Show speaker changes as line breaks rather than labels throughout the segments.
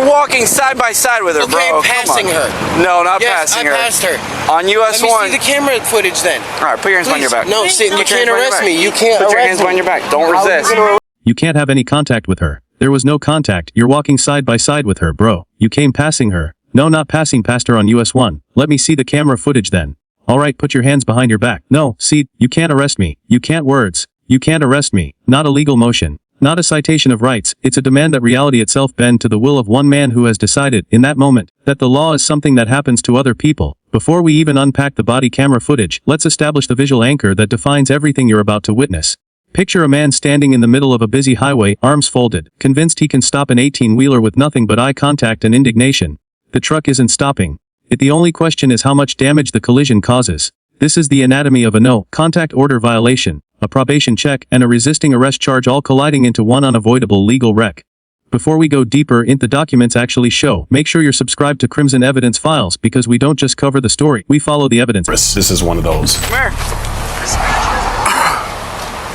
walking side by side with her, bro.
Okay, I'm passing her.
No, not passing her.
Yes, I passed her.
On US-1.
Let me see the camera footage then.
All right, put your hands behind your back.
No, see, you can't arrest me. You can't
Put your hands
arrest me.
behind your back. Don't resist.
You can't have any contact with her. There was no contact. You're walking side by side with her, bro. You came passing her. No, not passing past her on US-1. Let me see the camera footage then. Alright, put your hands behind your back. No, see, you can't arrest me. You can't words. You can't arrest me. Not a legal motion. Not a citation of rights. It's a demand that reality itself bend to the will of one man who has decided, in that moment, that the law is something that happens to other people. Before we even unpack the body camera footage, let's establish the visual anchor that defines everything you're about to witness. Picture a man standing in the middle of a busy highway, arms folded, convinced he can stop an 18-wheeler with nothing but eye contact and indignation. The truck isn't stopping. The only question is how much damage the collision causes. This is the anatomy of a no-contact order violation, a probation check, and a resisting arrest charge all colliding into one unavoidable legal wreck. Before we go deeper into the documents actually show, make sure you're subscribed to Crimson Evidence Files because we don't just cover the story, we follow the evidence.
This is one of those.
Come here.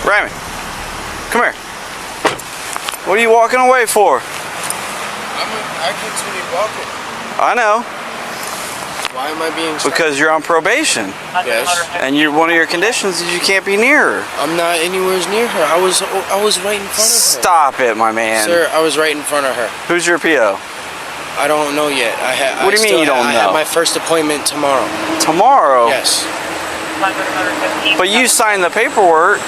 Raymond, come here. What are you walking away for?
I continue walking.
I know.
Why am I being stopped?
Because you're on probation.
Yes.
And one of your conditions is you can't be near her.
I'm not anywhere near her. I was right in front of her.
Stop it, my man.
Sir, I was right in front of her.
Who's your PO?
I don't know yet.
What do you mean you don't know?
I have my first appointment tomorrow.
Tomorrow?
Yes.
But you signed the paperwork.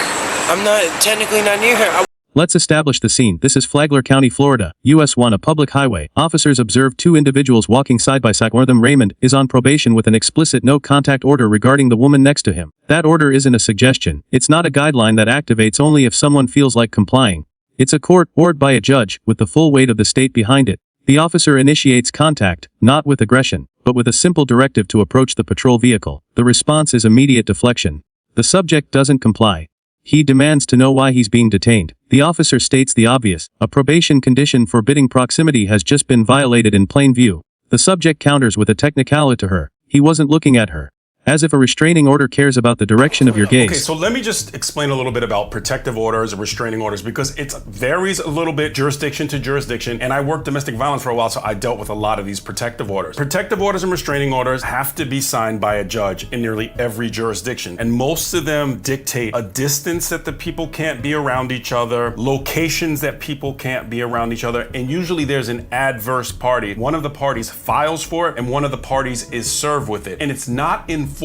I'm technically not near her.
Let's establish the scene. This is Flagler County, Florida, US-1, a public highway. Officers observe two individuals walking side by side. One of them, Raymond, is on probation with an explicit no-contact order regarding the woman next to him. That order isn't a suggestion. It's not a guideline that activates only if someone feels like complying. It's a court ordered by a judge with the full weight of the state behind it. The officer initiates contact, not with aggression, but with a simple directive to approach the patrol vehicle. The response is immediate deflection. The subject doesn't comply. He demands to know why he's being detained. The officer states the obvious. A probation condition forbidding proximity has just been violated in plain view. The subject counters with a technicality to her. He wasn't looking at her. As if a restraining order cares about the direction of your gaze.
Okay, so let me just explain a little bit about protective orders and restraining orders because it varies a little bit jurisdiction to jurisdiction, and I worked domestic violence for a while, so I dealt with a lot of these protective orders. Protective orders and restraining orders have to be signed by a judge in nearly every jurisdiction, and most of them dictate a distance that the people can't be around each other, locations that people can't be around each other, and usually there's an adverse party. One of the parties files for it, and one of the parties is served with it, and it's not enforceable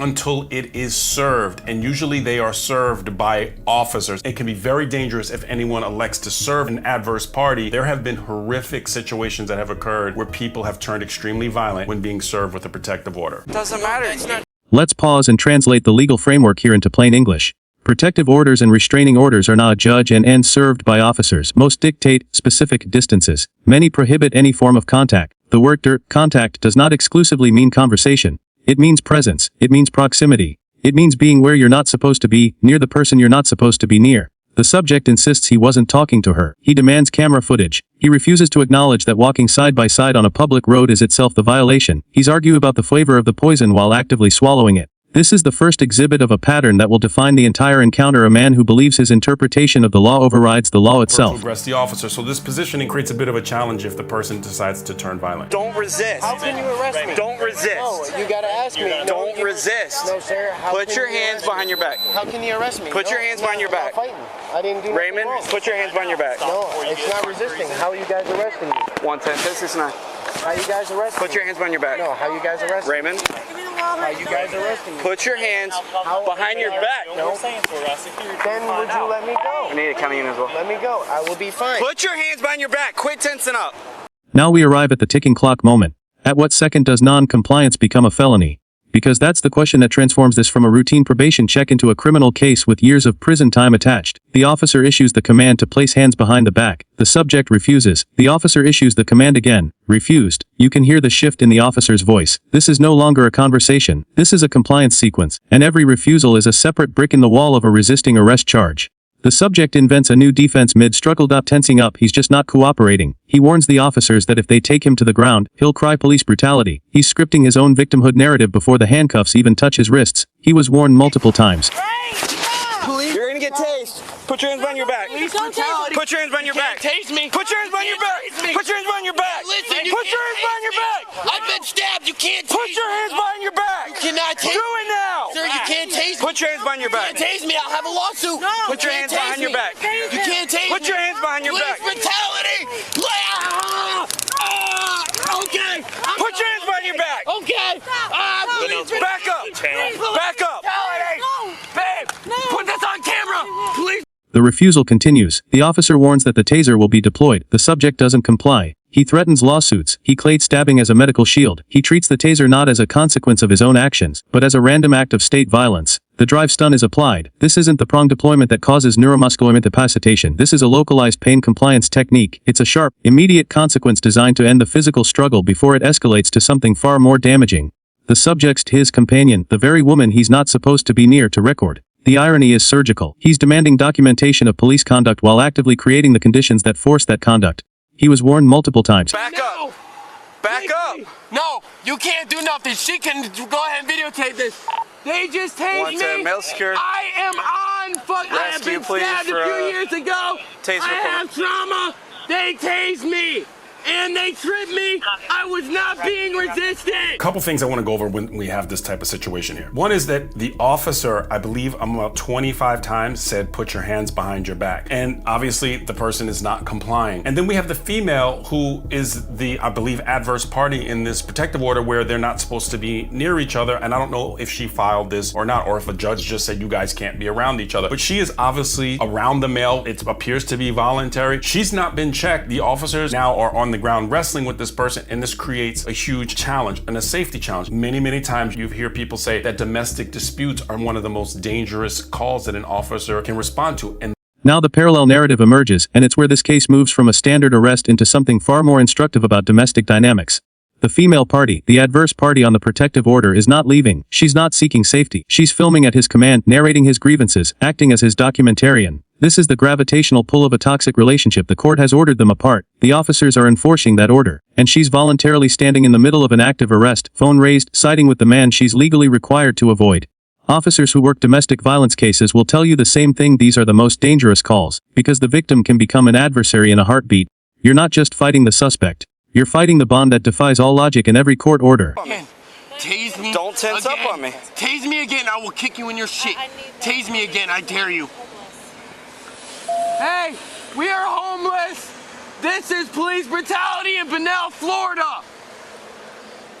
until it is served, and usually they are served by officers. It can be very dangerous if anyone elects to serve an adverse party. There have been horrific situations that have occurred where people have turned extremely violent when being served with a protective order.
Doesn't matter.
Let's pause and translate the legal framework here into plain English. Protective orders and restraining orders are not a judge and served by officers. Most dictate specific distances. Many prohibit any form of contact. The word contact does not exclusively mean conversation. It means presence. It means proximity. It means being where you're not supposed to be, near the person you're not supposed to be near. The subject insists he wasn't talking to her. He demands camera footage. He refuses to acknowledge that walking side by side on a public road is itself the violation. He's arguing about the flavor of the poison while actively swallowing it. This is the first exhibit of a pattern that will define the entire encounter. A man who believes his interpretation of the law overrides the law itself.
Arrest the officer. So this positioning creates a bit of a challenge if the person decides to turn violent.
Don't resist.
How can you arrest me?
Don't resist.
No, you gotta ask me.
Don't resist.
No, sir.
Put your hands behind your back.
How can you arrest me?
Put your hands behind your back.
I'm not fighting. I didn't do
Raymond,
nothing wrong.
put your hands behind your back.
No, it's not resisting. How are you guys arresting me?
110, this is not.
How you guys arresting me?
Put your hands behind your back.
No, how you guys arresting me?
Raymond,
How you guys arresting me?
put your hands behind your back.
No. Then would you let me go?
I need a county unit as well.
Let me go. I will be fine.
Put your hands behind your back. Quit tensing up.
Now we arrive at the ticking clock moment. At what second does non-compliance become a felony? Because that's the question that transforms this from a routine probation check into a criminal case with years of prison time attached. The officer issues the command to place hands behind the back. The subject refuses. The officer issues the command again. Refused. You can hear the shift in the officer's voice. This is no longer a conversation. This is a compliance sequence, and every refusal is a separate brick in the wall of a resisting arrest charge. The subject invents a new defense mid-struggle. Tensing up, he's just not cooperating. He warns the officers that if they take him to the ground, he'll cry police brutality. He's scripting his own victimhood narrative before the handcuffs even touch his wrists. He was warned multiple times.
You're gonna get tased. Put your hands behind your back.
Police brutality.
Put your hands behind your back.
Tase me.
Put your hands behind your back. Put your hands behind your back. your hands behind your back.
I've been stabbed. You can't tase
Put your hands behind your back.
You cannot tase
Do it now.
Sir, you can't tase me.
Put your hands behind your
You
back.
can't tase me. I'll have a lawsuit.
No. Put your hands behind your back.
You can't tase me.
Put your hands behind your back.
Police brutality. Okay.
Put your hands behind your back.
Okay.
Back up. Back up.
Babe, put this on camera. Police.
The refusal continues. The officer warns that the taser will be deployed. The subject doesn't comply. He threatens lawsuits. He claims stabbing as a medical shield. He treats the taser not as a consequence of his own actions, but as a random act of state violence. The drive stun is applied. This isn't the prong deployment that causes neuromuscular incapacitation. This is a localized pain compliance technique. It's a sharp, immediate consequence designed to end the physical struggle before it escalates to something far more damaging. The subject's his companion, the very woman he's not supposed to be near to record. The irony is surgical. He's demanding documentation of police conduct while actively creating the conditions that force that conduct. He was warned multiple times.
Back up. Back up.
No, you can't do nothing. She can go ahead and videotape this. They just tased me.
Male security.
I am on fuck. I have been stabbed a few years ago. I have trauma. They tased me. And they tripped me. I was not being resistant.
A couple things I want to go over when we have this type of situation here. One is that the officer, I believe about 25 times said, put your hands behind your back. And obviously the person is not complying. And then we have the female who is the, I believe, adverse party in this protective order where they're not supposed to be near each other. And I don't know if she filed this or not, or if a judge just said you guys can't be around each other. But she is obviously around the male. It appears to be voluntary. She's not been checked. The officers now are on the ground wrestling with this person, and this creates a huge challenge and a safety challenge. Many times you hear people say that domestic disputes are one of the most dangerous calls that an officer can respond to. And
now the parallel narrative emerges, and it's where this case moves from a standard arrest into something far more instructive about domestic dynamics. The female party, the adverse party on the protective order, is not leaving. She's not seeking safety. She's filming at his command, narrating his grievances, acting as his documentarian. This is the gravitational pull of a toxic relationship. The court has ordered them apart. The officers are enforcing that order. And she's voluntarily standing in the middle of an active arrest, phone raised, siding with the man she's legally required to avoid. Officers who work domestic violence cases will tell you the same thing. These are the most dangerous calls, because the victim can become an adversary in a heartbeat. You're not just fighting the suspect. You're fighting the bond that defies all logic in every court order.
Tase me.
Don't tense
again.
up on me.
Tase me again. I will kick you in your shit. Tase me again. I dare you. Hey, we are homeless. This is police brutality in Bunnell, Florida.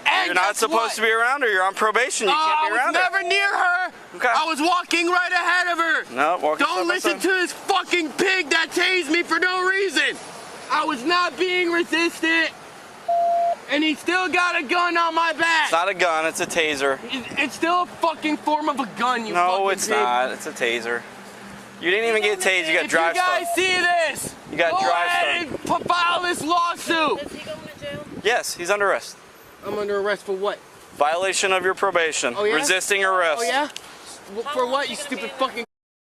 And
you're not supposed to be around her. You're on probation. You can't be around her.
I was never near her.
Okay.
I was walking right ahead of her.
No, walking.
Don't listen to this fucking pig that tased me for no reason. I was not being resistant. And he still got a gun on my back.
It's not a gun. It's a taser.
It's still a fucking form of a gun, you fucking
No, it's
pig.
not. It's a taser. You didn't even get tased. You got drive stun.
If you guys see this,
You got
go
drive
ahead and file this lawsuit.
Is he going to jail?
Yes, he's under arrest.
I'm under arrest for what?
Violation of your probation.
Oh, yeah?
Resisting arrest.
Oh yeah? For what, you stupid fucking...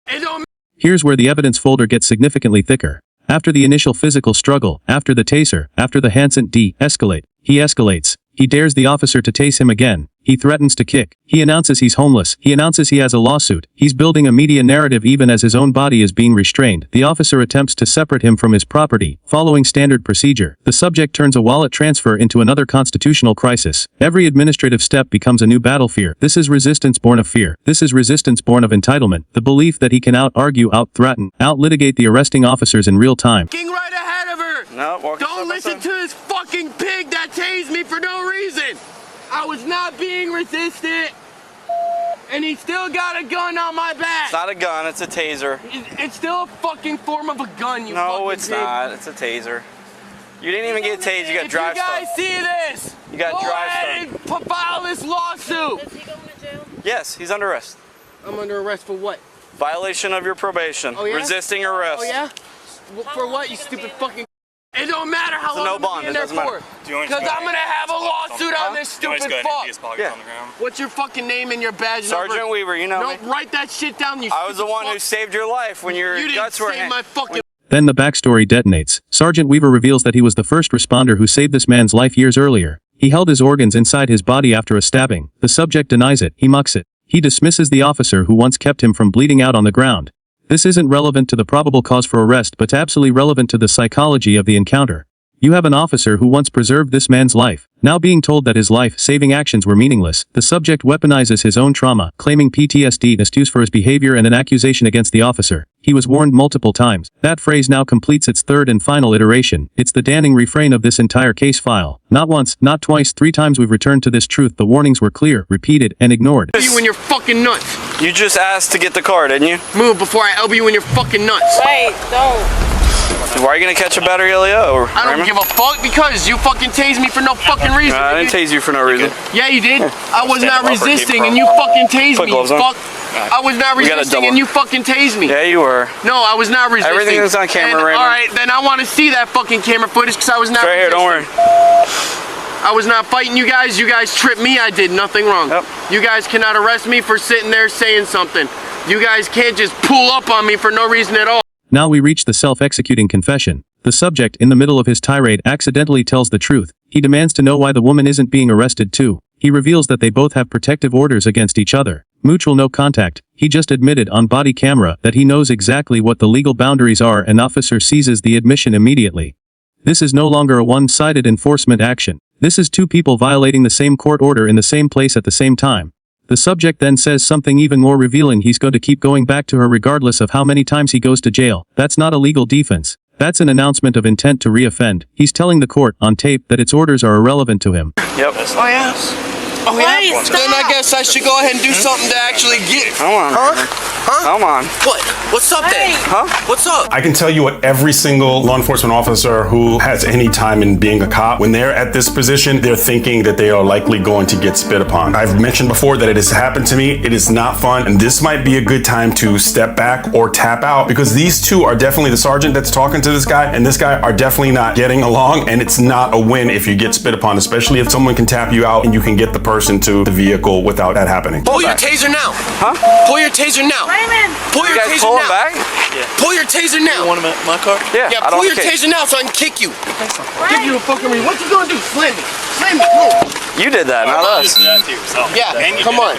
It don't...
Here's where the evidence folder gets significantly thicker. After the initial physical struggle, after the taser, after the Hansen de-escalate, he escalates. He dares the officer to tase him again. He threatens to kick. He announces he's homeless. He announces he has a lawsuit. He's building a media narrative even as his own body is being restrained. The officer attempts to separate him from his property. Following standard procedure, the subject turns a wallet transfer into another constitutional crisis. Every administrative step becomes a new battle fear. This is resistance born of fear. This is resistance born of entitlement. The belief that he can out-argue, out-threaten, out-litigate the arresting officers in real time.
Walking right ahead of her.
No, walking.
Don't listen to this fucking pig that tased me for no reason. I was not being resistant, and he still got a gun on my back.
It's not a gun. It's a taser.
It's still a fucking form of a gun, you fucking
No, it's
pig.
not. It's a taser. You didn't even get tased. You got drive stun.
If you guys see this,
You got
go
drive
ahead and file this lawsuit.
Is he going to jail?
Yes, he's under arrest.
I'm under arrest for what?
Violation of your probation.
Oh, yeah?
Resisting arrest.
Oh yeah? For what, you stupid fucking... It don't matter how long
no
I'm
bond.
in
It
there
doesn't matter.
for. Because I'm going to have a lawsuit on this stupid fuck.
Yeah.
What's your fucking name and your badge
Sergeant
number?
Weaver, you know me.
No, write that shit down, you
I was the
stupid
one who
fuck.
saved your life when your
You
guts
didn't
were
save
hanging.
my fucking...
Then the backstory detonates. Sergeant Weaver reveals that he was the first responder who saved this man's life years earlier. He held his organs inside his body after a stabbing. The subject denies it. He mucks it. He dismisses the officer who once kept him from bleeding out on the ground. This isn't relevant to the probable cause for arrest, but absolutely relevant to the psychology of the encounter. You have an officer who once preserved this man's life. Now being told that his life-saving actions were meaningless, the subject weaponizes his own trauma, claiming PTSD as excuse for his behavior and an accusation against the officer. He was warned multiple times. That phrase now completes its third and final iteration. It's the damning refrain of this entire case file. Not once, not twice, 3 times we've returned to this truth. The warnings were clear, repeated, and ignored.
You and your fucking nuts.
You just asked to get the car, didn't you?
Move before I elbow you in your fucking nuts.
Wait, don't.
Why are you gonna catch a battery LEO?
I don't give a fuck because you fucking tased me for no fucking reason.
I didn't tase you for no reason.
Yeah, you did. I was not resisting and you fucking tased me. Fuck. I was not resisting and you fucking tased me.
Yeah, you were.
No, I was not resisting.
Everything is on camera,
and,
Raymond.
Alright, then I want to see that fucking camera footage because I was not
resisting. Right here, don't worry.
I was not fighting you guys. You guys tripped me. I did nothing wrong.
Yep.
You guys cannot arrest me for sitting there saying something. You guys can't just pull up on me for no reason at all.
Now we reach the self-executing confession. The subject, in the middle of his tirade, accidentally tells the truth. He demands to know why the woman isn't being arrested too. He reveals that they both have protective orders against each other. Mutual no contact. He just admitted on body camera that he knows exactly what the legal boundaries are, and officer seizes the admission immediately. This is no longer a one-sided enforcement action. This is 2 people violating the same court order in the same place at the same time. The subject then says something even more revealing. He's going to keep going back to her regardless of how many times he goes to jail. That's not a legal defense. That's an announcement of intent to reoffend. He's telling the court, on tape, that its orders are irrelevant to him.
Yep.
Oh yeah? Oh yeah?
Wait,
Then I guess I should go ahead and do something to actually get...
Come on. Come on.
What? What's up then?
Huh?
What's up?
I can tell you what every single law enforcement officer who has any time in being a cop, when they're at this position, they're thinking that they are likely going to get spit upon. I've mentioned before that it has happened to me. It is not fun, and this might be a good time to step back or tap out, because these 2 are definitely, the sergeant that's talking to this guy and this guy are definitely not getting along, and it's not a win if you get spit upon, especially if someone can tap you out and you can get the person to the vehicle without that happening.
Pull your taser now.
Huh?
Pull your taser now.
Raymond.
Pull your
You guys
taser
pull him
now.
back?
Yeah. Pull your taser now.
You want him at my car?
Yeah,
Yeah,
I don't
pull your
kick.
taser now so I can kick you. Give you a fucking reason. What you gonna do? Slam me. Slam me. Come on.
You did that, not us.
Yeah, come on.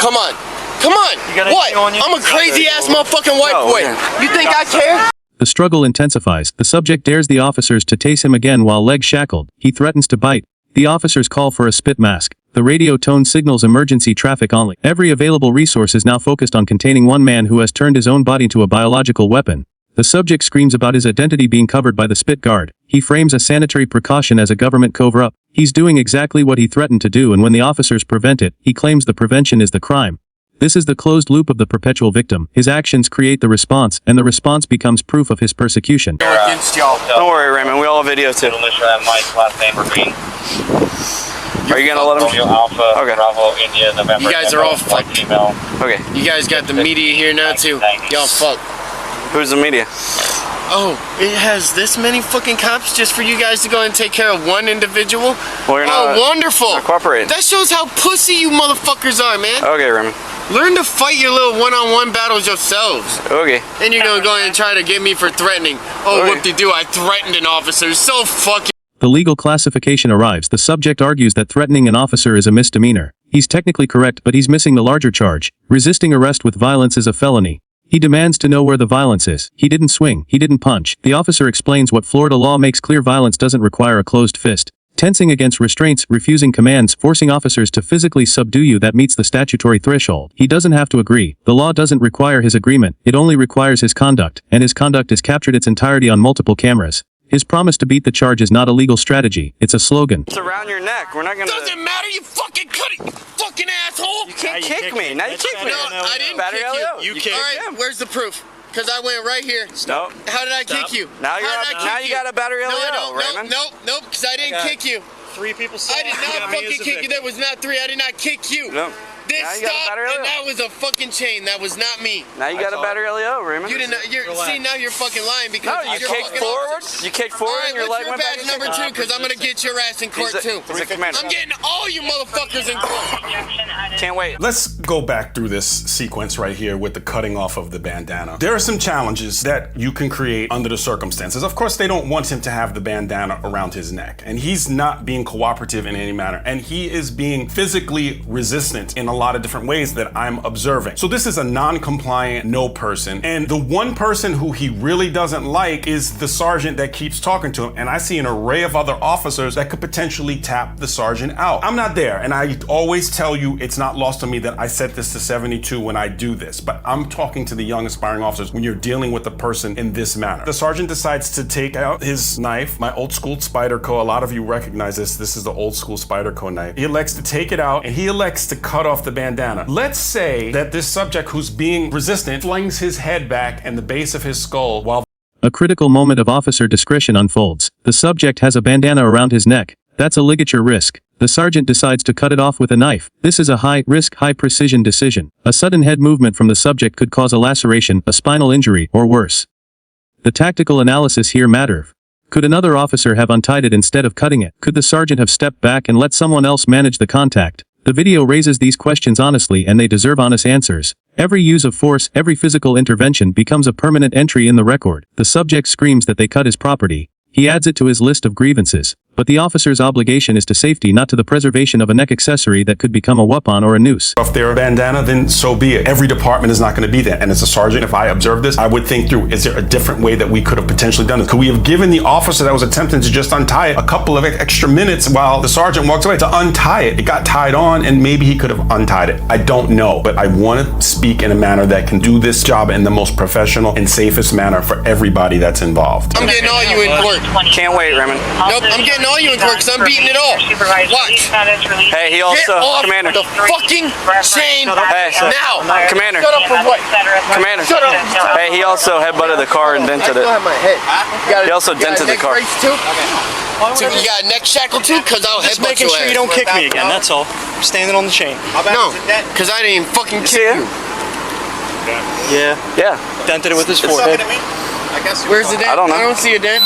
Come on. Come on. What? I'm a crazy ass motherfucking white
No,
boy.
yeah.
You think I care?
The struggle intensifies. The subject dares the officers to tase him again while legs shackled. He threatens to bite. The officers call for a spit mask. The radio tone signals emergency traffic only. Every available resource is now focused on containing one man who has turned his own body into a biological weapon. The subject screams about his identity being covered by the spit guard. He frames a sanitary precaution as a government cover-up. He's doing exactly what he threatened to do, and when the officers prevent it, he claims the prevention is the crime. This is the closed loop of the perpetual victim. His actions create the response, and the response becomes proof of his persecution.
Against y'all.
Don't worry, Raymond. We all have video too. Are you gonna let him?
Okay. You guys are all fucked.
Okay.
You guys got the media here now too. Y'all fucked.
Who's the media?
Oh, it has this many fucking cops just for you guys to go and take care of one individual?
Well, you're not,
wonderful.
not cooperating.
That shows how pussy you motherfuckers are, man.
Okay, Raymond.
Learn to fight your little one-on-one battles yourselves.
Okay.
And you're gonna go and try to get me for threatening. Oh,
Okay.
whoop-de-doo, I threatened an officer. So fucking...
The legal classification arrives. The subject argues that threatening an officer is a misdemeanor. He's technically correct, but he's missing the larger charge. Resisting arrest with violence is a felony. He demands to know where the violence is. He didn't swing. He didn't punch. The officer explains what Florida law makes clear: violence doesn't require a closed fist. Tensing against restraints, refusing commands, forcing officers to physically subdue you, that meets the statutory threshold. He doesn't have to agree. The law doesn't require his agreement. It only requires his conduct, and his conduct is captured its entirety on multiple cameras. His promise to beat the charge is not a legal strategy. It's a slogan.
It's around your neck. We're not gonna...
Doesn't matter, you fucking cut it, you fucking asshole!
You can't kick me. Now you kick me.
No, I didn't
Battery
kick
LEO.
you.
You kicked
Alright,
him.
where's the proof? Because I went right here.
No.
How did I kick you?
Now you're
How
up,
did I
now
kick
you got a battery LEO, Raymond.
Nope, because I didn't kick you.
3 people saw
I did not fucking kick you. There was not 3. I did not kick you.
No.
This
Now you got a
stopped,
battery
and
LEO.
that was a fucking chain. That was not me.
Now you got a battery LEO, Raymond.
You didn't. See, now you're fucking lying because
No, you
you're
kicked
fucking
forward.
officers.
You kicked forward,
All right,
and your
what's
leg went back.
badge number 2? Because I'm gonna get your ass in court too.
He's a commander.
I'm getting all you motherfuckers in court.
Can't wait.
Let's go back through this sequence right here with the cutting off of the bandana. There are some challenges that you can create under the circumstances. Of course, they don't want him to have the bandana around his neck, and he's not being cooperative in any manner, and he is being physically resistant in a lot of different ways that I'm observing. So this is a non-compliant no person. And the one person who he really doesn't like is the sergeant that keeps talking to him. And I see an array of other officers that could potentially tap the sergeant out. I'm not there. And I always tell you, it's not lost on me that I set this to 72 when I do this. But I'm talking to the young aspiring officers when you're dealing with a person in this manner. The sergeant decides to take out his knife, my old school Spyderco. A lot of you recognize this. This is the old school Spyderco knife. He elects to take it out and he elects to cut off the bandana. Let's say that this subject who's being resistant flings his head back and the base of his skull while
A critical moment of officer discretion unfolds. The subject has a bandana around his neck. That's a ligature risk. The sergeant decides to cut it off with a knife. This is a high-risk, high-precision decision. A sudden head movement from the subject could cause a laceration, a spinal injury, or worse. The tactical analysis here matters. Could another officer have untied it instead of cutting it? Could the sergeant have stepped back and let someone else manage the contact? The video raises these questions honestly and they deserve honest answers. Every use of force, every physical intervention becomes a permanent entry in the record. The subject screams that they cut his property. He adds it to his list of grievances. But the officer's obligation is to safety, not to the preservation of a neck accessory that could become a weapon or a noose.
If they're a bandana, then so be it. Every department is not going to be that. And as a sergeant, if I observe this, I would think through, is there a different way that we could have potentially done this? Could we have given the officer that was attempting to just untie it a couple of extra minutes while the sergeant walks away to untie it? It got tied on and maybe he could have untied it. I don't know, but I want to speak in a manner that can do this job in the most professional and safest manner for everybody that's involved.
I'm getting all you in court.
Can't wait, Raymond.
Nope, I'm getting all you in court because I'm beating it all. Watch.
Hey, he
Get
also,
off
Commander.
the fucking chain
Hey, so-
now.
Commander.
Shut up for what?
Commander.
Shut up.
Hey, he also headbutted the car and dented
I still
it.
have my head.
He also dented the car.
Neck brace too? So you got a neck shackle too? Because I'll
Just
headbutt
making
your
sure
ass.
you don't kick me again, that's all. Standing on the chain.
No, because I didn't even fucking
See
kick
it?
you.
Yeah.
Yeah.
Dented it with his forehead.
Where's the dent?
I don't know.
I don't see a dent.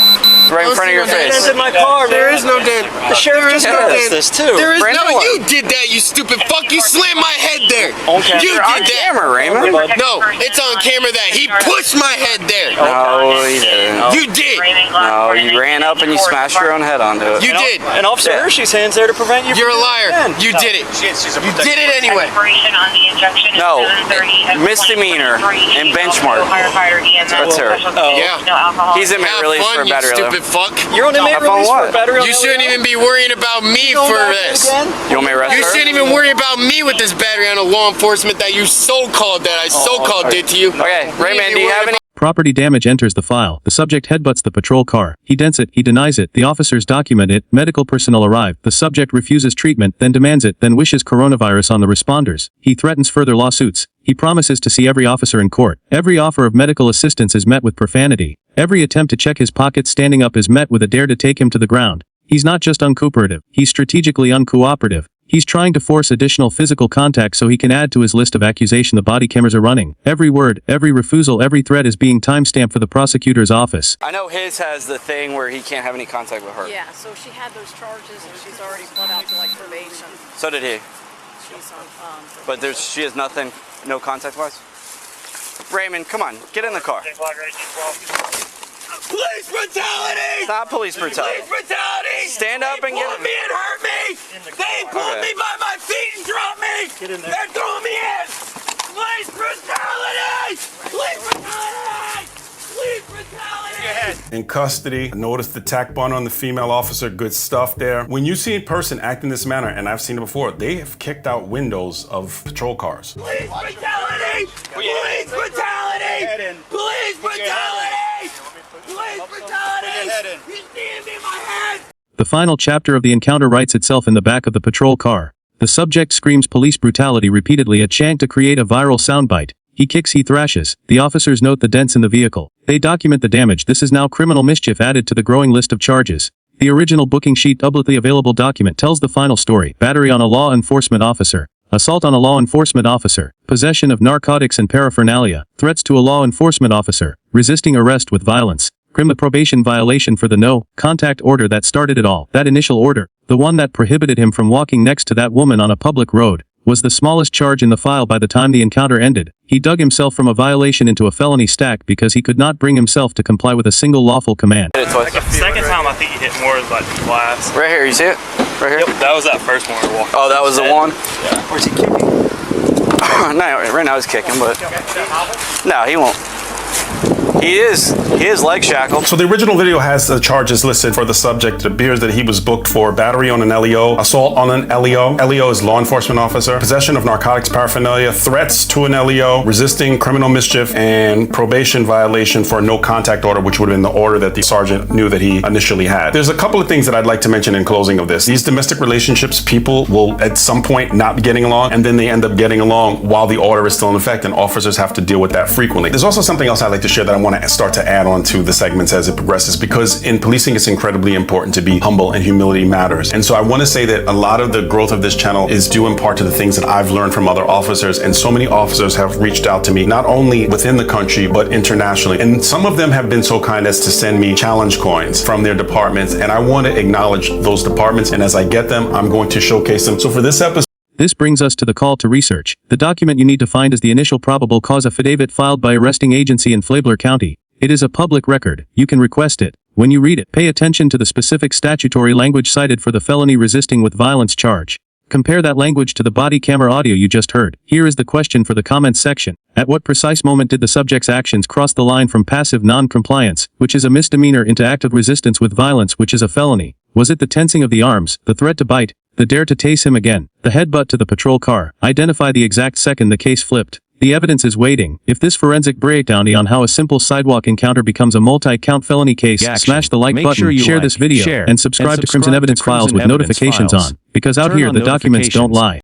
Right in front of your face.
Dented my car,
There
man.
is no dent.
The sheriff just
no
noticed
dent.
this too.
There is
Brandon,
no.
what?
You did that, you stupid fuck. You slammed my head there.
Okay.
You
You're on
did that.
camera, Raymond.
No, it's on camera that he pushed my head there.
No, he didn't.
You did.
No, you ran up and you smashed your own head onto it.
You did.
And Officer
Yeah.
Hershey's hand's there to prevent you
You're a
from
liar.
doing it again.
You did it. You did it anyway.
No, misdemeanor and benchmark. That's her.
Yeah.
He's in
Have
release for
fun,
a
you
battery alarm.
stupid fuck.
You're on inmate
Have fun
release for
what?
a battery on
You
the
shouldn't
way
even be worrying about me
out.
for
Going back
this.
again?
You want me to arrest
You
her?
shouldn't even worry about me with this battery on a law enforcement that you so-called did to you.
Okay, Raymond, do you have any?
Property damage enters the file. The subject headbutts the patrol car. He dents it. He denies it. The officers document it. Medical personnel arrive. The subject refuses treatment, then demands it, then wishes coronavirus on the responders. He threatens further lawsuits. He promises to see every officer in court. Every offer of medical assistance is met with profanity. Every attempt to check his pockets standing up is met with a dare to take him to the ground. He's not just uncooperative. He's strategically uncooperative. He's trying to force additional physical contact so he can add to his list of accusation the body cameras are running. Every word, every refusal, every threat is being timestamped for the prosecutor's office.
I know his has the thing where he can't have any contact with her.
Yeah, so she had those charges and she's already pled out to like probation.
So did he.
She's on probation.
But she has nothing, no contact wise? Raymond, come on, get in the car.
Police brutality!
Stop police brutality.
Police brutality!
Stand up and
They pulled me and hurt me! They pulled me by my feet and dropped me!
Get in there.
They're throwing me in! Police brutality! Police brutality! Police brutality!
In custody, notice the tack bond on the female officer, good stuff there. When you see a person act in this manner, and I've seen it before, they have kicked out windows of patrol cars.
Police brutality! Police brutality! Police brutality! Police brutality! You stand in my head!
The final chapter of the encounter writes itself in the back of the patrol car. The subject screams police brutality repeatedly at Chang to create a viral soundbite. He kicks, he thrashes. The officers note the dents in the vehicle. They document the damage. This is now criminal mischief added to the growing list of charges. The original booking sheet publicly available document tells the final story. Battery on a law enforcement officer. Assault on a law enforcement officer. Possession of narcotics and paraphernalia. Threats to a law enforcement officer. Resisting arrest with violence. Criminal probation violation for the no contact order that started it all. That initial order, the one that prohibited him from walking next to that woman on a public road, was the smallest charge in the file by the time the encounter ended. He dug himself from a violation into a felony stack because he could not bring himself to comply with a single lawful command.
Second time I think he hit more like glass.
Right here, you see it? Right here?
That was that first one we were walking.
Oh, that was the one?
Yeah. Where's he kicking?
No, right now he's kicking, but no, he won't. He is leg shackled.
So the original video has the charges listed for the subject. It appears that he was booked for battery on an LEO, assault on an LEO. LEO is law enforcement officer, possession of narcotics paraphernalia, threats to an LEO, resisting criminal mischief, and probation violation for a no contact order, which would have been the order that the sergeant knew that he initially had. There's a couple of things that I'd like to mention in closing of this. These domestic relationships, people will at some point not be getting along, and then they end up getting along while the order is still in effect, and officers have to deal with that frequently. There's also something else I'd like to share that I want to start to add on to the segments as it progresses, because in policing it's incredibly important to be humble, and humility matters. And so I want to say that a lot of the growth of this channel is due in part to the things that I've learned from other officers, and so many officers have reached out to me, not only within the country but internationally, and some of them have been so kind as to send me challenge coins from their departments, and I want to acknowledge those departments, and as I get them I'm going to showcase them. So for this episode,
This brings us to the call to research. The document you need to find is the initial probable cause affidavit filed by arresting agency in Flagler County. It is a public record. You can request it. When you read it, pay attention to the specific statutory language cited for the felony resisting with violence charge. Compare that language to the body camera audio you just heard. Here is the question for the comments section. At what precise moment did the subject's actions cross the line from passive non-compliance, which is a misdemeanor, into active resistance with violence, which is a felony? Was it the tensing of the arms, the threat to bite, the dare to tase him again, the headbutt to the patrol car? Identify the exact second the case flipped. The evidence is waiting. If this forensic breakdown on how a simple sidewalk encounter becomes a multi-count felony case, smash the like button, share this video, and subscribe to Crimson Evidence Files with notifications on, because out here the documents don't lie.